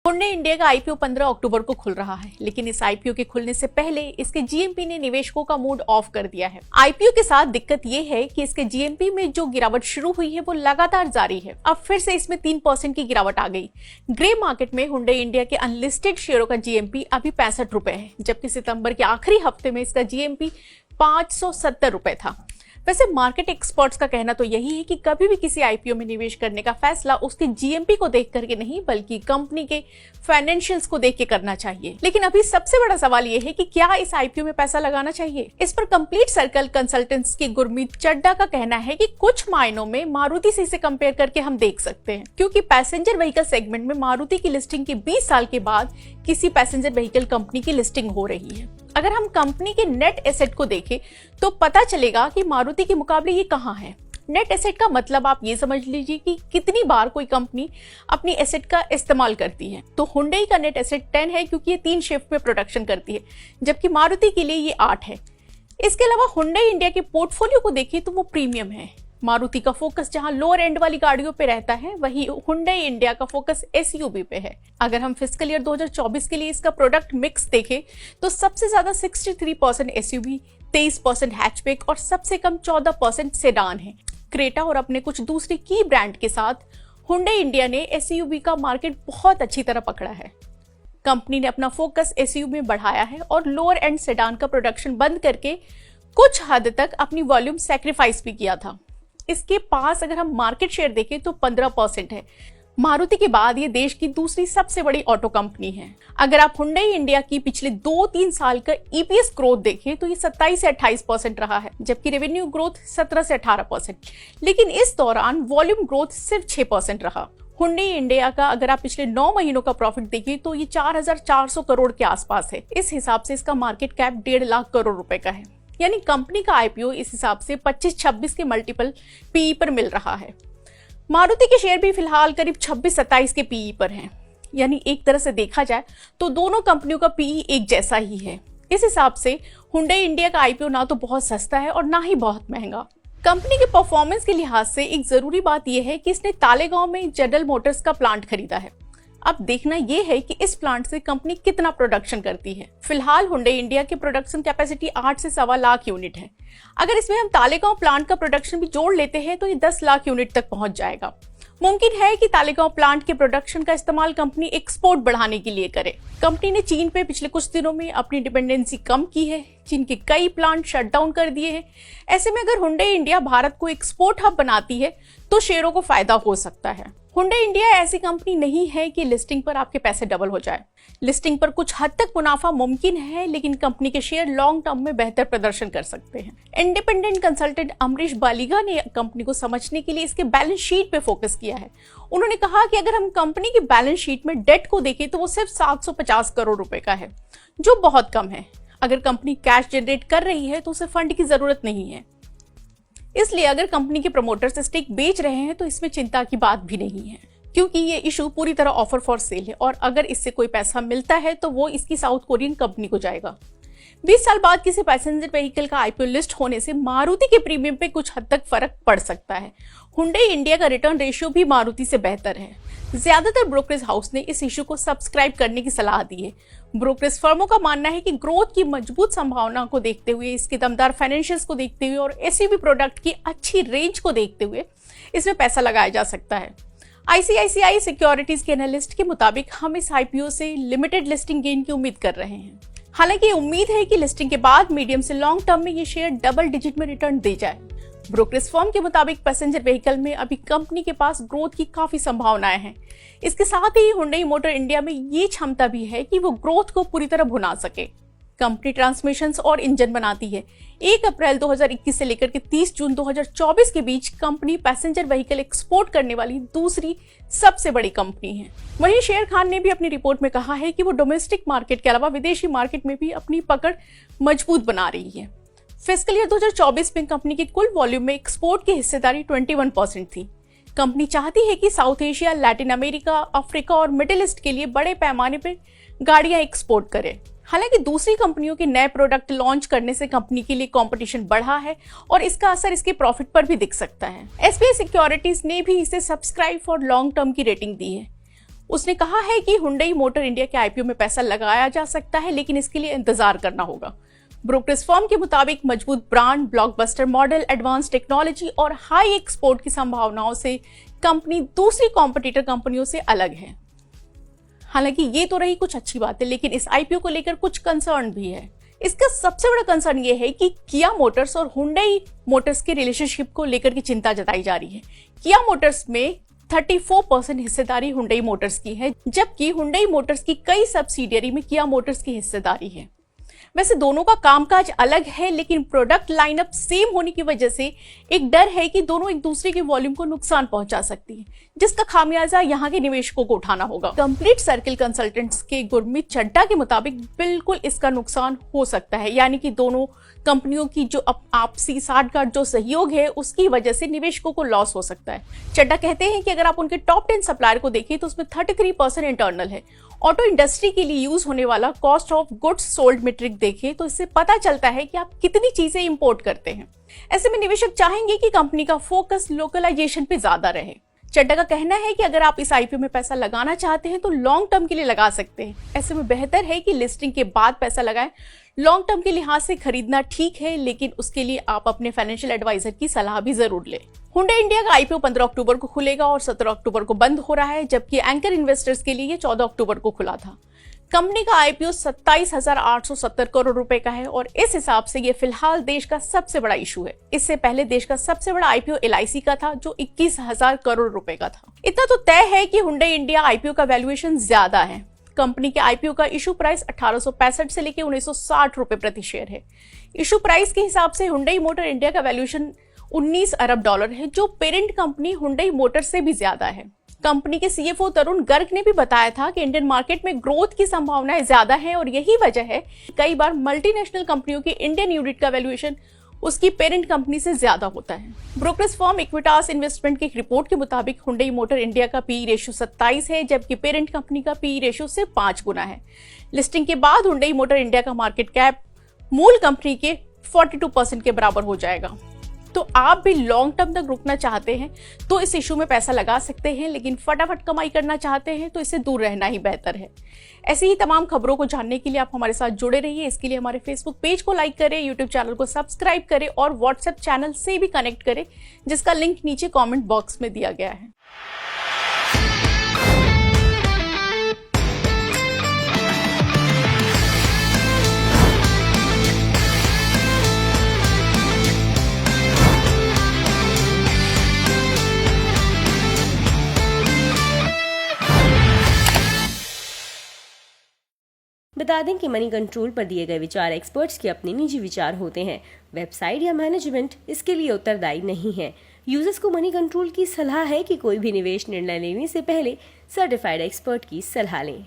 Hyundai India का IPO 15 अक्टूबर को खुल रहा है, लेकिन इस आईपीओ के खुलने से पहले इसके जीएमपी ने निवेशकों का मूड ऑफ कर दिया है। आईपीओ के साथ दिक्कत ये है कि इसके जीएमपी में जो गिरावट शुरू हुई है वो लगातार जारी है। अब फिर से इसमें 3% की गिरावट आ गई। ग्रे मार्केट में हुंडई इंडिया के अनलिस्टेड शेयरों का जीएमपी अभी 65 रुपए है, जबकि सितंबर के आखिरी हफ्ते में इसका जीएमपी 570 रुपए था। वैसे मार्केट एक्सपर्ट्स का कहना तो यही है कि कभी भी किसी आईपीओ में निवेश करने का फैसला उसके जीएमपी को देख करके नहीं, बल्कि कंपनी के फाइनेंशियल्स को देख के करना चाहिए। लेकिन अभी सबसे बड़ा सवाल यह है कि क्या इस आईपीओ में पैसा लगाना चाहिए। इस पर कंप्लीट सर्कल कंसल्टेंट्स के गुरमीत चड्डा का कहना है कि कुछ मायनों में मारुति से इसे कंपेयर करके हम देख सकते हैं, क्योंकि पैसेंजर व्हीकल सेगमेंट में मारुति की लिस्टिंग के 20 साल के बाद किसी पैसेंजर व्हीकल कंपनी की लिस्टिंग हो रही है। अगर हम कंपनी के नेट एसेट को देखें तो पता चलेगा कि मारुति के मुकाबले ये कहां है। नेट एसेट का मतलब आप ये समझ लीजिए कि कितनी बार कोई कंपनी अपनी एसेट का इस्तेमाल करती है। तो हुंडई का नेट एसेट 10 है, क्योंकि ये 3 शिफ्ट में प्रोडक्शन करती है, जबकि मारुति के लिए ये 8 है। इसके अलावा हुंडई इंडिया के पोर्टफोलियो को देखिए तो वो प्रीमियम है। मारुति का फोकस जहां लोअर एंड वाली गाड़ियों पे रहता है, वहीं हुंडई इंडिया का फोकस एसयूवी पे है। अगर हम फिस्कल ईयर 2024 के लिए इसका प्रोडक्ट मिक्स देखें तो सबसे ज्यादा 63% एसयूवी, 23% हैचबैक और सबसे कम 14% सेडान है। क्रेटा और अपने कुछ दूसरे की ब्रांड के साथ हुंडई इंडिया ने एसयूवी का मार्केट बहुत अच्छी तरह पकड़ा है। कंपनी ने अपना फोकस एसयूवी में बढ़ाया है और लोअर एंड सेडान का प्रोडक्शन बंद करके कुछ हद तक अपनी वॉल्यूम सैक्रिफाइस भी किया था। इसके पास अगर हम मार्केट शेयर देखें तो 15% है। मारुति के बाद ये देश की दूसरी सबसे बड़ी ऑटो कंपनी है। अगर आप हुंडई इंडिया की पिछले 2-3 साल का ईपीएस ग्रोथ देखें तो ये 27 से 28% रहा है, जबकि रेवेन्यू ग्रोथ 17 से 18%। लेकिन इस दौरान वॉल्यूम ग्रोथ सिर्फ 6% रहा। हुंडई इंडिया का अगर आप पिछले 9 महीनों का प्रॉफिट देखें तो ये 4400 करोड़ के आसपास है। इस हिसाब से इसका मार्केट कैप 1.5 लाख करोड़ रुपए का है। यानी कंपनी का आईपीओ इस हिसाब से 25-26 के मल्टीपल पीई पर मिल रहा है। मारुति के शेयर भी फिलहाल करीब 26-27 के पीई पर हैं। यानी एक तरह से देखा जाए तो दोनों कंपनियों का पीई एक जैसा ही है। इस हिसाब से हुंडई इंडिया का आईपीओ ना तो बहुत सस्ता है और ना ही बहुत महंगा। कंपनी के परफॉर्मेंस के लिहाज से एक जरूरी बात यह है कि इसने तालेगांव में जनरल मोटर्स का प्लांट खरीदा है। अब देखना यह है कि इस प्लांट से कंपनी कितना प्रोडक्शन करती है। फिलहाल हुंडई इंडिया की प्रोडक्शन कैपेसिटी 8 से 1.25 लाख यूनिट है। अगर इसमें हम तालेगांव प्लांट का प्रोडक्शन भी जोड़ लेते हैं तो ये 10 लाख यूनिट तक पहुंच जाएगा। मुमकिन है कि तालेगांव प्लांट के प्रोडक्शन का इस्तेमाल कंपनी एक्सपोर्ट बढ़ाने के लिए करे। कंपनी ने चीन पे पिछले कुछ दिनों में अपनी डिपेंडेंसी कम की है। चीन के कई प्लांट शट डाउन कर दिए हैं। ऐसे में अगर हुंडई इंडिया भारत को एक्सपोर्ट हब बनाती है तो शेयरों को फायदा हो सकता है। हुंडई इंडिया ऐसी कंपनी नहीं है कि लिस्टिंग पर आपके पैसे डबल हो जाए। लिस्टिंग पर कुछ हद तक मुनाफा मुमकिन है, लेकिन कंपनी के शेयर लॉन्ग टर्म में बेहतर प्रदर्शन कर सकते हैं। इंडिपेंडेंट कंसल्टेंट अमरीश बालिगा ने कंपनी को समझने के लिए इसके बैलेंस शीट पे फोकस किया है। उन्होंने कहा कि अगर हम कंपनी की बैलेंस शीट में डेट को देखें तो वो सिर्फ 750 करोड़ रुपए का है, जो बहुत कम है। अगर कंपनी कैश जनरेट कर रही है तो उसे फंड की जरूरत नहीं है। इसलिए अगर कंपनी के प्रमोटर्स स्टेक बेच रहे हैं तो इसमें चिंता की बात भी नहीं है, क्योंकि ये इशू पूरी तरह ऑफर फॉर सेल है और अगर इससे कोई पैसा मिलता है तो वो इसकी साउथ कोरियन कंपनी को जाएगा। 20 साल बाद किसी पैसेंजर व्हीकल का आईपीओ लिस्ट होने से मारुति के प्रीमियम पे कुछ हद तक फर्क पड़ सकता है। हुंडई इंडिया का रिटर्न रेशियो भी मारुति से बेहतर है। ज्यादातर ब्रोकरेज हाउस ने इस इशू को सब्सक्राइब करने की सलाह दी है। ब्रोकरेज फर्मों का मानना है कि ग्रोथ की मजबूत संभावना को देखते हुए, इसके दमदार फाइनेंशियल्स को देखते हुए और एसयूवी प्रोडक्ट की अच्छी रेंज को देखते हुए इसमें पैसा लगाया जा सकता है। आईसीआईसीआई सिक्योरिटीज के एनालिस्ट के मुताबिक हम इस आईपीओ से लिमिटेड लिस्टिंग गेन की उम्मीद कर रहे हैं। हालांकि उम्मीद है कि लिस्टिंग के बाद मीडियम से लॉन्ग टर्म में ये शेयर डबल डिजिट में रिटर्न दे जाए। ब्रोकरेज फर्म के मुताबिक पैसेंजर व्हीकल में अभी कंपनी के पास ग्रोथ की काफी संभावनाएं हैं। इसके साथ ही हुंडई मोटर इंडिया में ये क्षमता भी है कि वो ग्रोथ को पूरी तरह भुना सके। कंपनी ट्रांसमिशंस और इंजन बनाती है। 1 अप्रैल 2021 से लेकर के 30 जून 2024 के बीच कंपनी पैसेंजर व्हीकल एक्सपोर्ट करने वाली दूसरी सबसे बड़ी कंपनी है। वहीं शेर खान ने भी अपनी रिपोर्ट में कहा है कि वो डोमेस्टिक मार्केट के अलावा विदेशी मार्केट में भी अपनी पकड़ मजबूत बना रही है। फिस्कल ईयर 2024 में कंपनी की कुल वॉल्यूम में एक्सपोर्ट की हिस्सेदारी 21% थी। कंपनी चाहती है कि south Asia, Latin America, Africa और मिडिल ईस्ट के लिए बड़े पैमाने पर गाड़ियां एक्सपोर्ट करे। हालांकि दूसरी कंपनियों के नए प्रोडक्ट लॉन्च करने से कंपनी के लिए कंपटीशन बढ़ा है और इसका असर इसके प्रॉफिट पर भी दिख सकता है। एसबीआई सिक्योरिटीज ने भी इसे सब्सक्राइब फॉर लॉन्ग टर्म की रेटिंग दी है। उसने कहा है कि हुंडई मोटर इंडिया के आईपीओ में पैसा लगाया जा सकता है, लेकिन इसके लिए इंतजार करना होगा। ब्रोकरेज फर्म के मुताबिक मजबूत brand, blockbuster model, advance technology और हाई एक्सपोर्ट की संभावनाओं से कंपनी दूसरी कॉम्पिटिटर कंपनियों से अलग है। हालांकि ये तो रही कुछ अच्छी बातें, लेकिन इस आईपीओ को लेकर कुछ कंसर्न भी है। इसका सबसे बड़ा कंसर्न ये है कि किया मोटर्स और हुंडई मोटर्स के रिलेशनशिप को लेकर की चिंता जताई जा रही है। किया मोटर्स में 34% हिस्सेदारी हुंडई मोटर्स की है, जबकि हुंडई मोटर्स की कई सब्सिडियरी में किया मोटर्स की हिस्सेदारी है। वैसे दोनों का कामकाज अलग है, लेकिन प्रोडक्ट लाइनअप सेम होने की वजह से एक डर है कि दोनों एक दूसरे के वॉल्यूम को नुकसान पहुंचा सकती है, जिसका खामियाजा यहाँ के निवेशकों को उठाना होगा। कंप्लीट सर्किल कंसल्टेंट्स के गुरमीत चड्ढा के मुताबिक बिल्कुल इसका नुकसान हो सकता है, यानी कि दोनों कंपनियों की जो आपसी साठगांठ जो सहयोग है उसकी वजह से निवेशकों को लॉस हो सकता है। चड्ढा कहते हैं कि अगर आप उनके टॉप 10 सप्लायर को देखें तो उसमें 33% इंटरनल है। ऑटो इंडस्ट्री के लिए यूज होने वाला cost of goods sold metric देखें तो इससे पता चलता है कि आप कितनी चीजें इंपोर्ट करते हैं। ऐसे में निवेशक चाहेंगे कि कंपनी का फोकस लोकलाइजेशन पे ज्यादा रहे। चड्ढा का कहना है कि अगर आप इस आईपीओ में पैसा लगाना चाहते हैं तो लॉन्ग टर्म के लिए लगा सकते हैं। ऐसे में बेहतर है कि लिस्टिंग के बाद पैसा लगाएं। लॉन्ग टर्म के लिहाज से खरीदना ठीक है, लेकिन उसके लिए आप अपने फाइनेंशियल एडवाइजर की सलाह भी जरूर लें। हुंडई इंडिया का आईपीओ 15 अक्टूबर को खुलेगा और 17 अक्टूबर को बंद हो रहा है, जबकि एंकर इन्वेस्टर्स के लिए 14 अक्टूबर को खुला था। कंपनी का आईपीओ 27,870 करोड़ रुपए का है और इस हिसाब से ये फिलहाल देश का सबसे बड़ा इशू है। इससे पहले देश का सबसे बड़ा आईपीओ एलआईसी का था, जो 21,000 करोड़ रुपए का था। इतना तो तय है कि हुंडई इंडिया आईपीओ का वैल्यूएशन ज्यादा है। कंपनी के आईपीओ का इशू प्राइस 1865 से लेकर 1960 रुपए प्रति शेयर है। इशू प्राइस के हिसाब से हुंडई मोटर इंडिया का वैल्यूएशन 19 अरब डॉलर है, जो पेरेंट कंपनी हुंडई मोटर से भी ज्यादा है। कंपनी के सीएफओ तरुण गर्ग ने भी बताया था कि इंडियन मार्केट में ग्रोथ की संभावनाएं ज्यादा हैं और यही वजह है कई बार मल्टीनेशनल कंपनियों के इंडियन यूनिट का वैल्यूएशन उसकी पेरेंट कंपनी से ज्यादा होता है। ब्रोकरेज फर्म इक्विटास इन्वेस्टमेंट की एक रिपोर्ट के मुताबिक हुंडई मोटर इंडिया का पीई रेशियो 27 है, जबकि पेरेंट कंपनी का पीई रेशियो से 5 गुना है। लिस्टिंग के बाद हुंडई मोटर इंडिया का मार्केट कैप मूल कंपनी के 42% के बराबर हो जाएगा। तो आप भी लॉन्ग टर्म तक रुकना चाहते हैं तो इस इशू में पैसा लगा सकते हैं, लेकिन फटाफट कमाई करना चाहते हैं तो इससे दूर रहना ही बेहतर है। ऐसी ही तमाम खबरों को जानने के लिए आप हमारे साथ जुड़े रहिए। इसके लिए हमारे फेसबुक पेज को लाइक करें, यूट्यूब चैनल को सब्सक्राइब करें और व्हाट्सएप चैनल से भी कनेक्ट करें, जिसका लिंक नीचे कॉमेंट बॉक्स में दिया गया है। बता दें कि मनी कंट्रोल पर दिए गए विचार एक्सपर्ट्स के अपने निजी विचार होते हैं। वेबसाइट या मैनेजमेंट इसके लिए उत्तरदायी नहीं है। यूजर्स को मनी कंट्रोल की सलाह है कि कोई भी निवेश निर्णय लेने से पहले सर्टिफाइड एक्सपर्ट की सलाह लें।